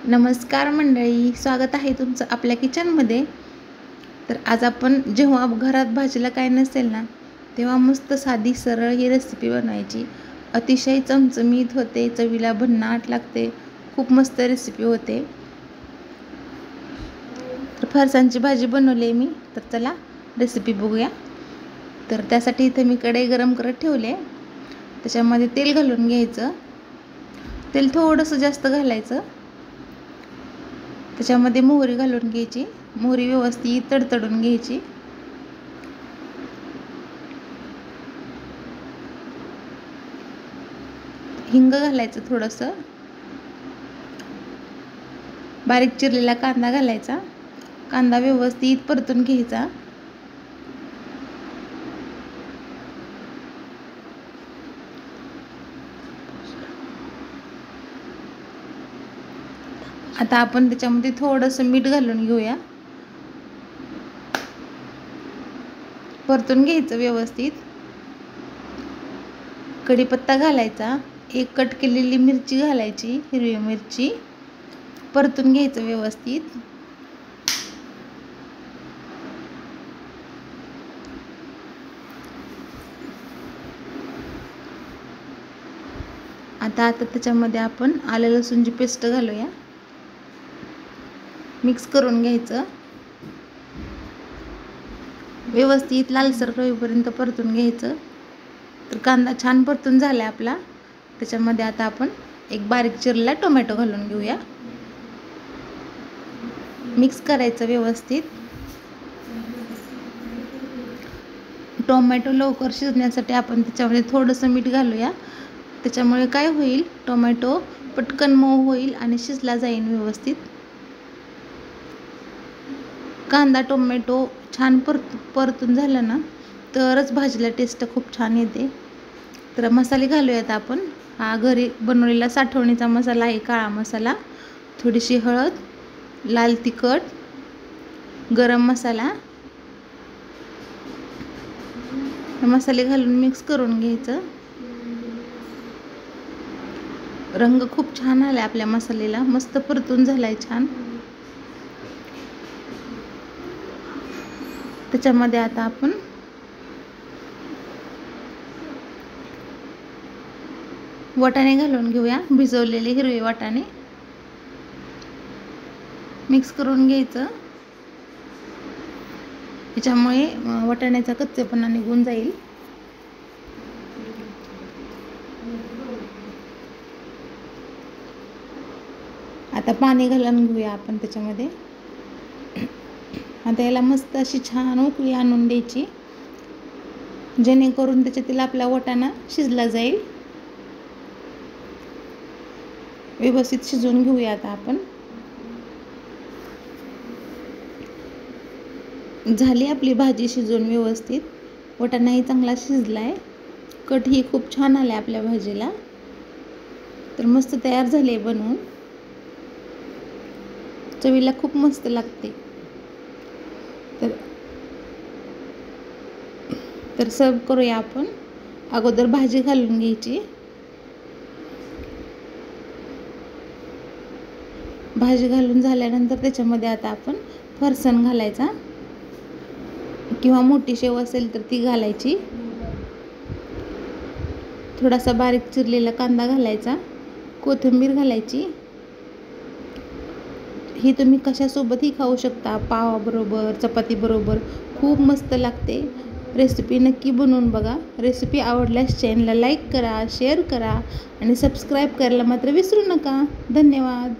नमस्कार मंडळी, स्वागत आहे तुमचं आपल्या किचनमध्ये। तर आज आपण जेव्हा घरात भाजीला काय नसेल ना, तेव्हा मस्त साधी सरळ ही रेसिपी बनवायची। अतिशय चमचमीत होते, चवीला भन्नाट लागते, खूप मस्त रेसिपी होते। तर फरसाणची भाजी बनवली मी, तर चला रेसिपी बघूया। तर त्यासाठी इथे मी कढई गरम करत ठेवले, त्याच्यामध्ये तेल घालून घ्यायचं। तेल थोडंसं जास्त घालायचं, त्याच्यामध्ये मोहरी घालून घ्यायची। मोहरी व्यवस्थित तडतडून घ्यायची। हिंग घालायचं थोडंसं, बारीक चिरलेला कांदा घालायचा। कांदा व्यवस्थित परतून घ्यायचा। आता आपण त्याच्यामध्ये थोडंसं मीठ घालून घेऊया, परतून घ्यायचं व्यवस्थित। कढीपत्ता घालायचा, एक कट केलेली मिरची घालायची, हिरवी मिरची, परतून घ्यायचं व्यवस्थित। आता त्याच्यामध्ये आपण आलं लसूणची पेस्ट घालूया, मिक्स करून घ्यायचं। व्यवस्थित लालसर होईपर्यंत परतून घ्यायचं। तर कांदा छान परतून झाला आपला, त्याच्यामध्ये आता आपण एक बारीक चिरलेला टोमॅटो घालून घेऊया, मिक्स करायचं व्यवस्थित। टोमॅटो लवकर शिजण्यासाठी आपण त्याच्यामध्ये थोडंसं मीठ घालूया, त्याच्यामुळे काय होईल, टोमॅटो पटकन मऊ होईल आणि शिजला जाईल व्यवस्थित। कांदा टोमॅटो छान परतून झालं ना, तरच भाजीला टेस्ट खूप छान येते। तर मसाले घालूयात आपण। हा घरी बनवलेला साठवणीचा मसाला आहे, काळा मसाला, थोडीशी हळद, लाल तिखट, गरम मसाला, मसाले घालून मिक्स करून घ्यायचं। रंग खूप छान आला आपल्या मसाल्याला, मस्त परतून झालाय छान। त्याच्यामध्ये आता आपण वाटाणे घालून घेऊया, भिजवलेले हिरवे वाटाणे, मिक्स करून घ्यायचं। याच्यामुळे वाटाण्याचा कच्चेपणा निघून जाईल। आता पाणी घालून घेऊया आपण त्याच्यामध्ये। आता याला मस्त अशी छान उकळी आणून द्यायची, जेणेकरून त्याच्यातील आपला वाटाणा शिजला जाईल। व्यवस्थित शिजवून घेऊया आता आपण। झाली आपली भाजी शिजवून व्यवस्थित, वाटाणाही चांगला शिजलाय, कट ही खूप छान आले आपल्या भाजीला। तर मस्त तयार झाले बनवून, चवीला खूप मस्त लागते। तर सर्व करूया आपण। अगोदर भाजी घालून घ्यायची, भाजी घालून झाल्यानंतर त्याच्यामध्ये आता आपण फरसाण घालायचा, किंवा मोठी शेव असेल तर ती घालायची। थोडासा बारीक चिरलेला कांदा घालायचा, कोथिंबीर घालायची। ही तुम्ही कशासोबतही खाऊ शकता, पावाबरोबर, चपातीबरोबर, खूप मस्त लागते। रेसिपी नक्की बनवून बघा। रेसिपी आवडल्यास चॅनलला लाईक करा, शेअर करा आणि सबस्क्राईब करायला मात्र विसरू नका। धन्यवाद।